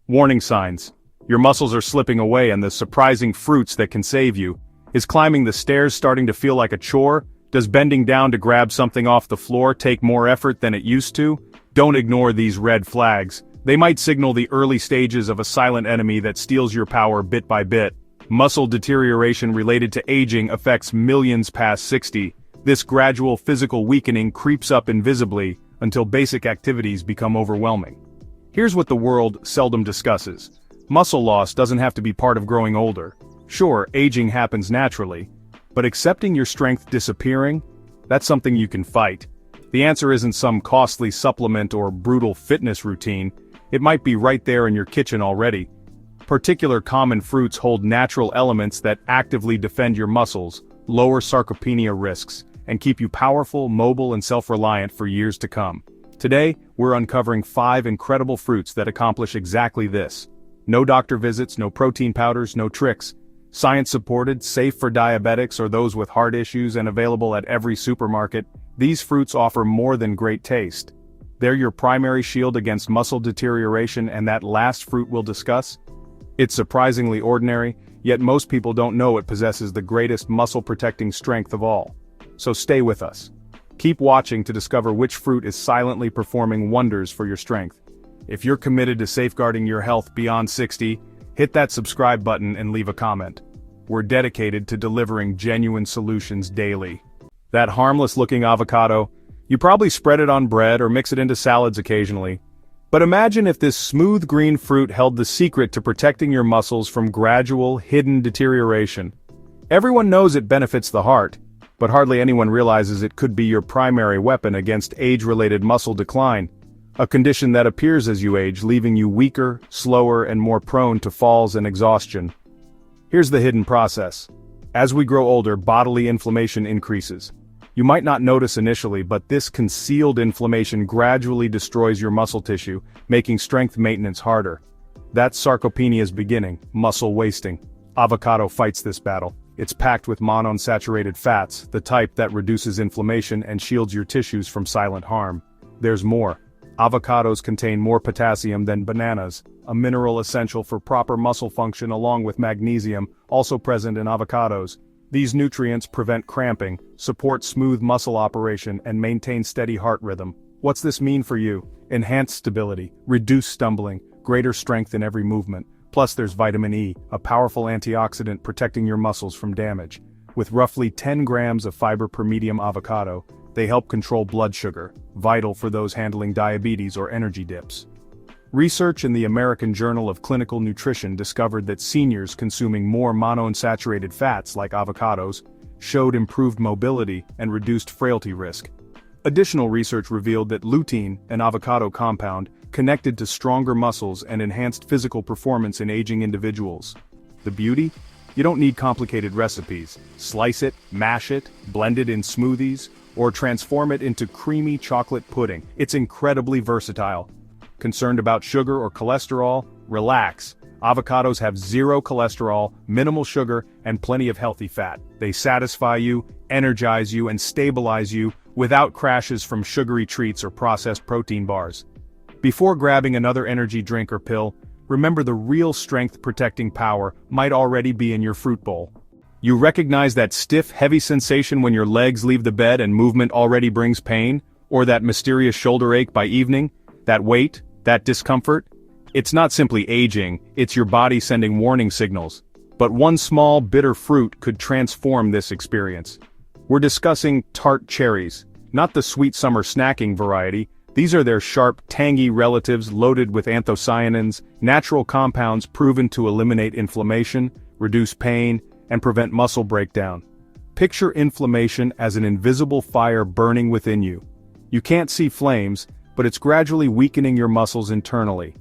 Warning signs. Your muscles are slipping away and the surprising fruits that can save you. Is climbing the stairs starting to feel like a chore? Does bending down to grab something off the floor take more effort than it used to? Don't ignore these red flags. They might signal the early stages of a silent enemy that steals your power bit by bit. Muscle deterioration related to aging affects millions past 60. This gradual physical weakening creeps up invisibly until basic activities become overwhelming. Here's what the world seldom discusses. Muscle loss doesn't have to be part of growing older. Sure, aging happens naturally, but accepting your strength disappearing, that's something you can fight. The answer isn't some costly supplement or brutal fitness routine. It might be right there in your kitchen already. Particular common fruits hold natural elements that actively defend your muscles, lower sarcopenia risks, and keep you powerful, mobile, and self-reliant for years to come. Today, we're uncovering 5 incredible fruits that accomplish exactly this. No doctor visits, no protein powders, no tricks. Science-supported, safe for diabetics or those with heart issues, and available at every supermarket. These fruits offer more than great taste. They're your primary shield against muscle deterioration, and that last fruit we'll discuss? It's surprisingly ordinary, yet most people don't know it possesses the greatest muscle-protecting strength of all. So stay with us. Keep watching to discover which fruit is silently performing wonders for your strength. If you're committed to safeguarding your health beyond 60, hit that subscribe button and leave a comment. We're dedicated to delivering genuine solutions daily. That harmless-looking avocado, you probably spread it on bread or mix it into salads occasionally. But imagine if this smooth green fruit held the secret to protecting your muscles from gradual, hidden deterioration. Everyone knows it benefits the heart, but hardly anyone realizes it could be your primary weapon against age-related muscle decline, a condition that appears as you age, leaving you weaker, slower, and more prone to falls and exhaustion. Here's the hidden process. As we grow older, bodily inflammation increases. You might not notice initially, but this concealed inflammation gradually destroys your muscle tissue, making strength maintenance harder. That's sarcopenia's beginning, muscle wasting. Avocado fights this battle. It's packed with monounsaturated fats, the type that reduces inflammation and shields your tissues from silent harm. There's more. Avocados contain more potassium than bananas, a mineral essential for proper muscle function along with magnesium, also present in avocados. These nutrients prevent cramping, support smooth muscle operation, and maintain steady heart rhythm. What's this mean for you? Enhanced stability, reduced stumbling, greater strength in every movement. Plus there's vitamin E, a powerful antioxidant protecting your muscles from damage. With roughly 10 grams of fiber per medium avocado, they help control blood sugar, vital for those handling diabetes or energy dips. Research in the American Journal of Clinical Nutrition discovered that seniors consuming more monounsaturated fats like avocados showed improved mobility and reduced frailty risk. Additional research revealed that lutein, an avocado compound, connected to stronger muscles and enhanced physical performance in aging individuals. The beauty? You don't need complicated recipes. Slice it, mash it, blend it in smoothies, or transform it into creamy chocolate pudding. It's incredibly versatile. Concerned about sugar or cholesterol? Relax. Avocados have zero cholesterol, minimal sugar, and plenty of healthy fat. They satisfy you, energize you, and stabilize you without crashes from sugary treats or processed protein bars. Before grabbing another energy drink or pill, remember the real strength-protecting power might already be in your fruit bowl. You recognize that stiff, heavy sensation when your legs leave the bed and movement already brings pain? Or that mysterious shoulder ache by evening? That weight? That discomfort? It's not simply aging, it's your body sending warning signals. But one small, bitter fruit could transform this experience. We're discussing tart cherries, not the sweet summer snacking variety. These are their sharp, tangy relatives loaded with anthocyanins, natural compounds proven to eliminate inflammation, reduce pain, and prevent muscle breakdown. Picture inflammation as an invisible fire burning within you. You can't see flames, but it's gradually weakening your muscles internally.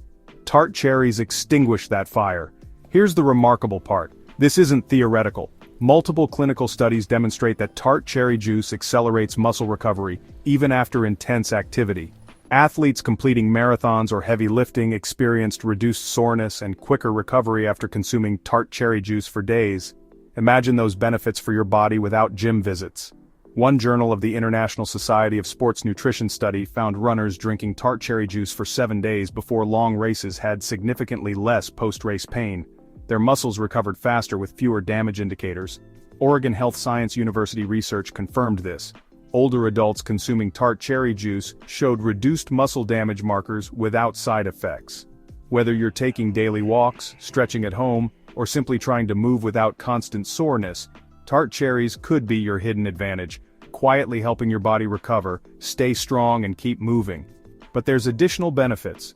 Tart cherries extinguish that fire. Here's the remarkable part. This isn't theoretical. Multiple clinical studies demonstrate that tart cherry juice accelerates muscle recovery, even after intense activity. Athletes completing marathons or heavy lifting experienced reduced soreness and quicker recovery after consuming tart cherry juice for days. Imagine those benefits for your body without gym visits. One journal of the International Society of Sports Nutrition study found runners drinking tart cherry juice for 7 days before long races had significantly less post-race pain. Their muscles recovered faster with fewer damage indicators. Oregon Health Science University research confirmed this. Older adults consuming tart cherry juice showed reduced muscle damage markers without side effects. Whether you're taking daily walks, stretching at home, or simply trying to move without constant soreness, tart cherries could be your hidden advantage, quietly helping your body recover, stay strong and keep moving. But there's additional benefits.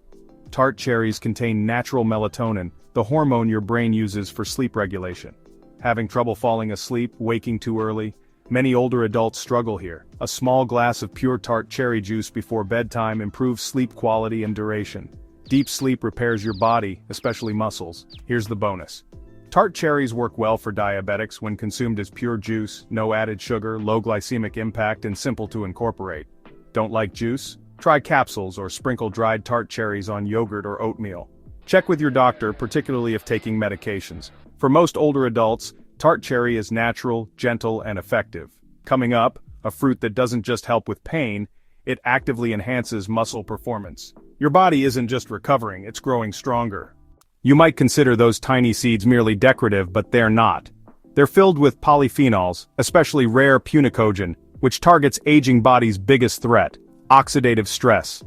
Tart cherries contain natural melatonin, the hormone your brain uses for sleep regulation. Having trouble falling asleep, waking too early? Many older adults struggle here. A small glass of pure tart cherry juice before bedtime improves sleep quality and duration. Deep sleep repairs your body, especially muscles. Here's the bonus. Tart cherries work well for diabetics when consumed as pure juice, no added sugar, low glycemic impact, and simple to incorporate. Don't like juice? Try capsules or sprinkle dried tart cherries on yogurt or oatmeal. Check with your doctor, particularly if taking medications. For most older adults, tart cherry is natural, gentle, and effective. Coming up, a fruit that doesn't just help with pain, it actively enhances muscle performance. Your body isn't just recovering, it's growing stronger. You might consider those tiny seeds merely decorative, but they're not. They're filled with polyphenols, especially rare punicogene, which targets aging body's biggest threat, oxidative stress.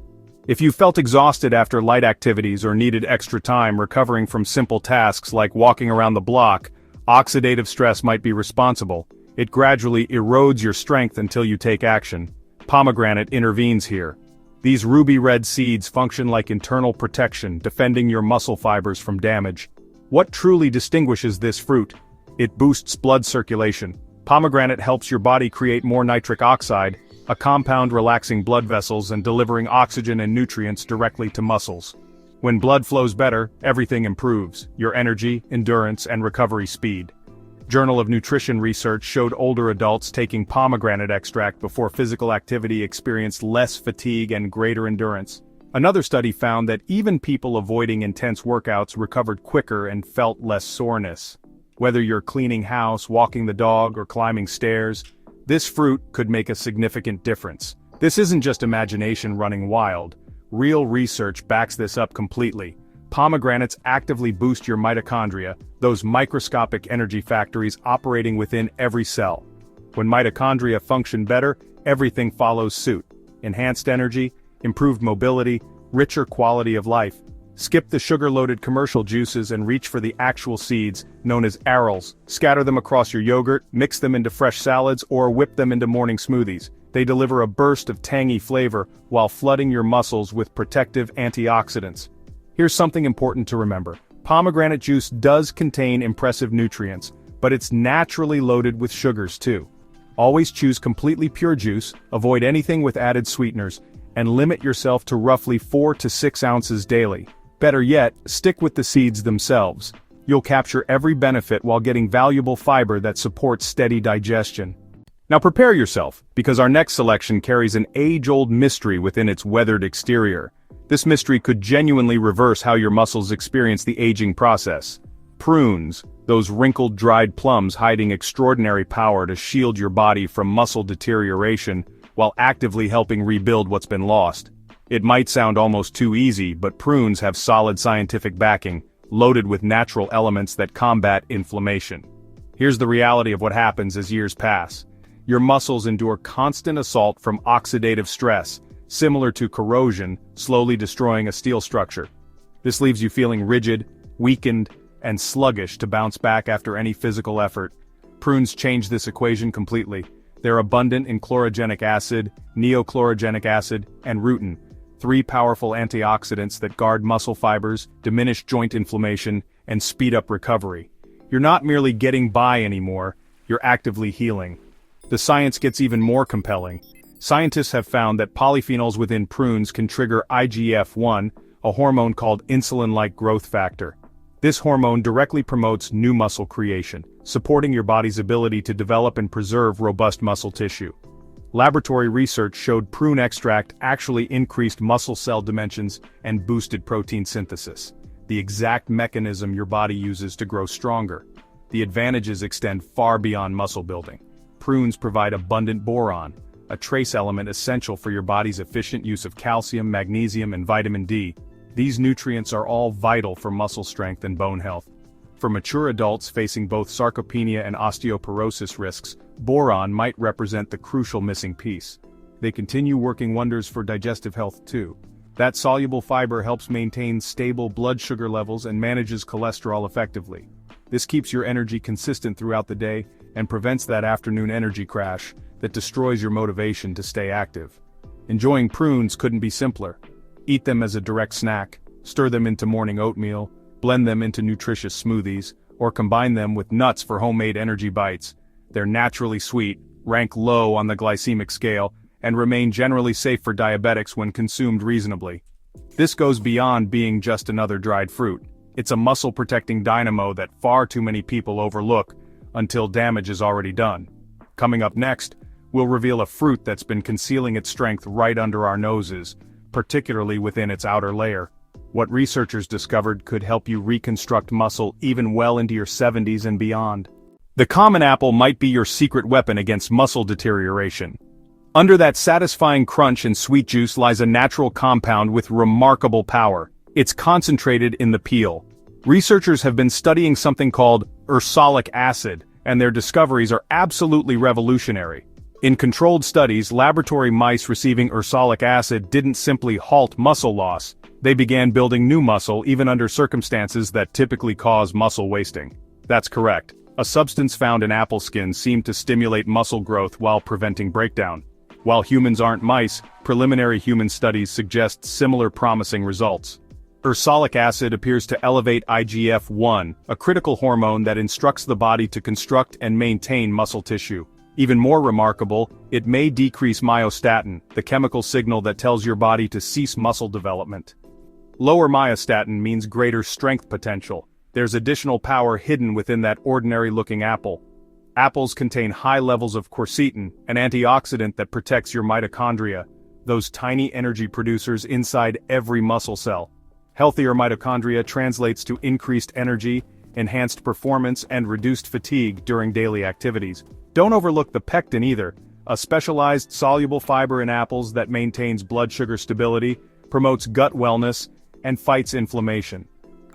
If you felt exhausted after light activities or needed extra time recovering from simple tasks like walking around the block, oxidative stress might be responsible. It gradually erodes your strength until you take action. Pomegranate intervenes here. These ruby red seeds function like internal protection, defending your muscle fibers from damage. What truly distinguishes this fruit? It boosts blood circulation. Pomegranate helps your body create more nitric oxide, a compound relaxing blood vessels and delivering oxygen and nutrients directly to muscles. When blood flows better, everything improves: your energy, endurance, and recovery speed. Journal of Nutrition research showed older adults taking pomegranate extract before physical activity experienced less fatigue and greater endurance. Another study found that even people avoiding intense workouts recovered quicker and felt less soreness. Whether you're cleaning house, walking the dog, or climbing stairs, this fruit could make a significant difference. This isn't just imagination running wild. Real research backs this up completely. Pomegranates actively boost your mitochondria, those microscopic energy factories operating within every cell. When mitochondria function better, everything follows suit. Enhanced energy, improved mobility, richer quality of life. Skip the sugar-loaded commercial juices and reach for the actual seeds, known as arils. Scatter them across your yogurt, mix them into fresh salads, or whip them into morning smoothies. They deliver a burst of tangy flavor while flooding your muscles with protective antioxidants. Here's something important to remember. Pomegranate juice does contain impressive nutrients, but it's naturally loaded with sugars too. Always choose completely pure juice, avoid anything with added sweeteners, and limit yourself to roughly 4 to 6 ounces daily. Better yet, stick with the seeds themselves. You'll capture every benefit while getting valuable fiber that supports steady digestion. Now prepare yourself, because our next selection carries an age-old mystery within its weathered exterior. This mystery could genuinely reverse how your muscles experience the aging process. Prunes, those wrinkled dried plums hiding extraordinary power to shield your body from muscle deterioration, while actively helping rebuild what's been lost. It might sound almost too easy, but prunes have solid scientific backing, loaded with natural elements that combat inflammation. Here's the reality of what happens as years pass. Your muscles endure constant assault from oxidative stress, similar to corrosion, slowly destroying a steel structure. This leaves you feeling rigid, weakened, and sluggish to bounce back after any physical effort. Prunes change this equation completely. They're abundant in chlorogenic acid, neochlorogenic acid, and rutin, 3 powerful antioxidants that guard muscle fibers, diminish joint inflammation, and speed up recovery. You're not merely getting by anymore, you're actively healing. The science gets even more compelling. Scientists have found that polyphenols within prunes can trigger IGF-1, a hormone called insulin-like growth factor. This hormone directly promotes new muscle creation, supporting your body's ability to develop and preserve robust muscle tissue. Laboratory research showed prune extract actually increased muscle cell dimensions and boosted protein synthesis, the exact mechanism your body uses to grow stronger. The advantages extend far beyond muscle building. prunes provide abundant boron, a trace element essential for your body's efficient use of calcium, magnesium, and vitamin D. These nutrients are all vital for muscle strength and bone health. For mature adults facing both sarcopenia and osteoporosis risks, boron might represent the crucial missing piece. They continue working wonders for digestive health too. That soluble fiber helps maintain stable blood sugar levels and manages cholesterol effectively. This keeps your energy consistent throughout the day and prevents that afternoon energy crash that destroys your motivation to stay active. Enjoying prunes couldn't be simpler. Eat them as a direct snack, stir them into morning oatmeal, blend them into nutritious smoothies, or combine them with nuts for homemade energy bites. They're naturally sweet, rank low on the glycemic scale, and remain generally safe for diabetics when consumed reasonably. This goes beyond being just another dried fruit. It's a muscle-protecting dynamo that far too many people overlook until damage is already done. Coming up next, we'll reveal a fruit that's been concealing its strength right under our noses, particularly within its outer layer. What researchers discovered could help you reconstruct muscle even well into your 70s and beyond. The common apple might be your secret weapon against muscle deterioration. Under that satisfying crunch and sweet juice lies a natural compound with remarkable power. It's concentrated in the peel. Researchers have been studying something called ursolic acid, and their discoveries are absolutely revolutionary. In controlled studies, laboratory mice receiving ursolic acid didn't simply halt muscle loss. They began building new muscle even under circumstances that typically cause muscle wasting. That's correct. A substance found in apple skin seemed to stimulate muscle growth while preventing breakdown. While humans aren't mice, preliminary human studies suggest similar promising results. Ursolic acid appears to elevate IGF-1, a critical hormone that instructs the body to construct and maintain muscle tissue. Even more remarkable, it may decrease myostatin, the chemical signal that tells your body to cease muscle development. Lower myostatin means greater strength potential. There's additional power hidden within that ordinary-looking apple. Apples contain high levels of quercetin, an antioxidant that protects your mitochondria, those tiny energy producers inside every muscle cell. Healthier mitochondria translates to increased energy, enhanced performance, and reduced fatigue during daily activities. Don't overlook the pectin either, a specialized soluble fiber in apples that maintains blood sugar stability, promotes gut wellness, and fights inflammation.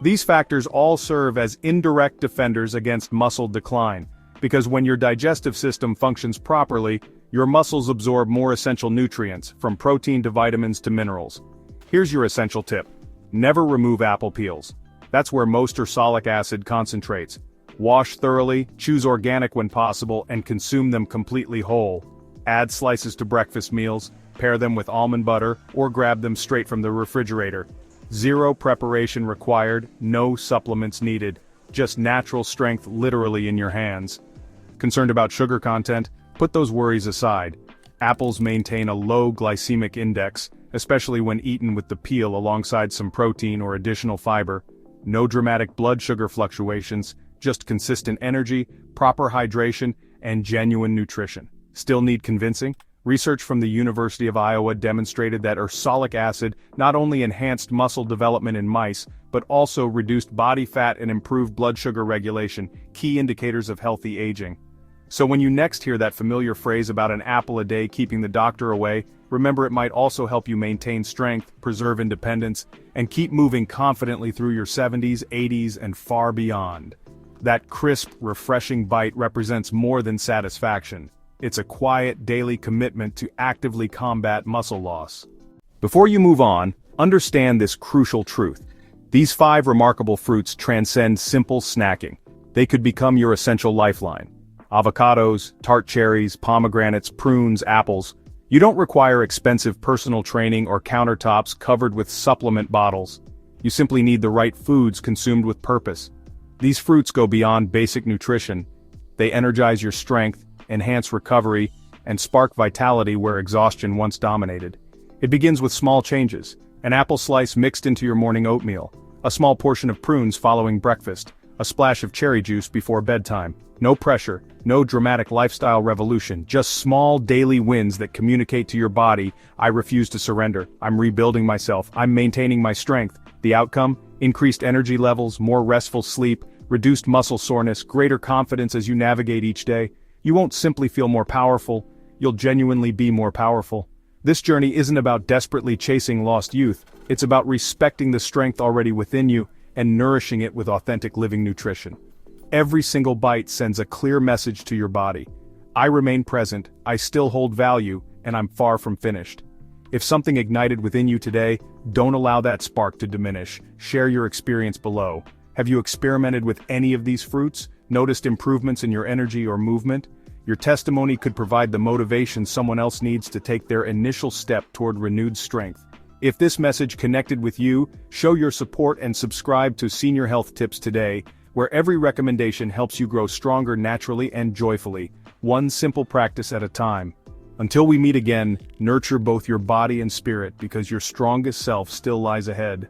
These factors all serve as indirect defenders against muscle decline, because when your digestive system functions properly, your muscles absorb more essential nutrients, from protein to vitamins to minerals. Here's your essential tip. Never remove apple peels. That's where most ursolic acid concentrates. Wash thoroughly, choose organic when possible, and consume them completely whole. Add slices to breakfast meals, pair them with almond butter, or grab them straight from the refrigerator. Zero preparation required, no supplements needed. Just natural strength literally in your hands. Concerned about sugar content? Put those worries aside. Apples maintain a low glycemic index, especially when eaten with the peel alongside some protein or additional fiber. No dramatic blood sugar fluctuations, just consistent energy, proper hydration, and genuine nutrition. Still need convincing? Research from the University of Iowa demonstrated that ursolic acid not only enhanced muscle development in mice, but also reduced body fat and improved blood sugar regulation, key indicators of healthy aging. So when you next hear that familiar phrase about an apple a day keeping the doctor away, remember it might also help you maintain strength, preserve independence, and keep moving confidently through your 70s, 80s, and far beyond. That crisp, refreshing bite represents more than satisfaction. It's a quiet, daily commitment to actively combat muscle loss. Before you move on, understand this crucial truth. These 5 remarkable fruits transcend simple snacking. They could become your essential lifeline. Avocados, tart cherries, pomegranates, prunes, apples. You don't require expensive personal training or countertops covered with supplement bottles. You simply need the right foods consumed with purpose. These fruits go beyond basic nutrition. They energize your strength, enhance recovery, and spark vitality where exhaustion once dominated. It begins with small changes. An apple slice mixed into your morning oatmeal, a small portion of prunes following breakfast, a splash of cherry juice before bedtime. No pressure, no dramatic lifestyle revolution, just small daily wins that communicate to your body, I refuse to surrender, I'm rebuilding myself, I'm maintaining my strength. The outcome? Increased energy levels, more restful sleep, reduced muscle soreness, greater confidence as you navigate each day. You won't simply feel more powerful, you'll genuinely be more powerful. This journey isn't about desperately chasing lost youth, it's about respecting the strength already within you and nourishing it with authentic living nutrition. Every single bite sends a clear message to your body. I remain present, I still hold value, and I'm far from finished. If something ignited within you today, don't allow that spark to diminish. Share your experience below. Have you experimented with any of these fruits? Noticed improvements in your energy or movement? Your testimony could provide the motivation someone else needs to take their initial step toward renewed strength. If this message connected with you, show your support and subscribe to Senior Health Tips today, where every recommendation helps you grow stronger naturally and joyfully, one simple practice at a time. Until we meet again, nurture both your body and spirit because your strongest self still lies ahead.